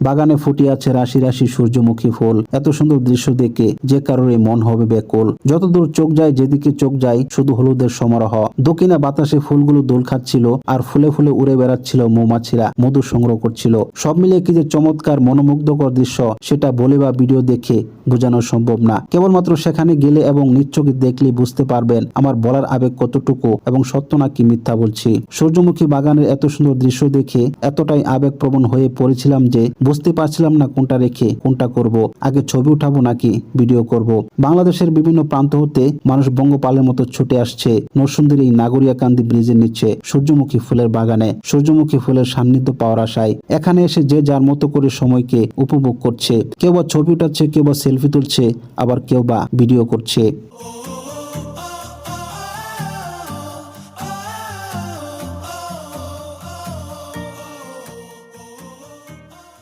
বাগানে ফুটে আছে রাশি রাশি সূর্যমুখী ফুল। এত সুন্দর দৃশ্য দেখে যে কারোর মন হবে ব্যাকুল। যতদূর চোখ যায়, যেদিকে চোখ যায় শুধু হলুদের সমারোহ। দক্ষিণা বাতাসে ফুলগুলো দোল খাচ্ছিল আর ফুলে ফুলে উড়ে বেড়াচ্ছিল মৌমাছিরা মধু সংগ্রহ করছিল। সব মিলিয়ে কি যে চমৎকার মনোমুগ্ধকর দৃশ্য, সেটা বলে বা ভিডিও দেখে বোঝানো সম্ভব না। কেবলমাত্র সেখানে গেলে এবং নিশ্চয়ই দেখলে বুঝতে পারবেন আমার বলার আবেগ কতটুকু এবং সত্য নাকি মিথ্যা বলছি। সূর্যমুখী বাগানের এত সুন্দর দৃশ্য দেখে এতটাই আবেগপ্রবণ হয়ে পড়েছিলাম যে বুঝতে পারছিলাম না কোনটা রেখে কোনটা করব। আগে ছবি উঠাবো নাকি ভিডিও করব। বাংলাদেশের বিভিন্ন প্রান্ত হতে মানুষ বঙ্গপালের মতো ছুটে আসছে নরসিংদীর এই নাগরিয়াকান্দি ব্রিজের নিচে সূর্যমুখী ফুলের বাগানে সূর্যমুখী ফুলের সান্নিধ্য পাওয়ার আশায়। এখানে এসে যে যার মতো করে সময়কে উপভোগ করছে। কেউ বা ছবি উঠাচ্ছে, কেউ বা সেলফি তুলছে, আবার কেউ বা ভিডিও করছে।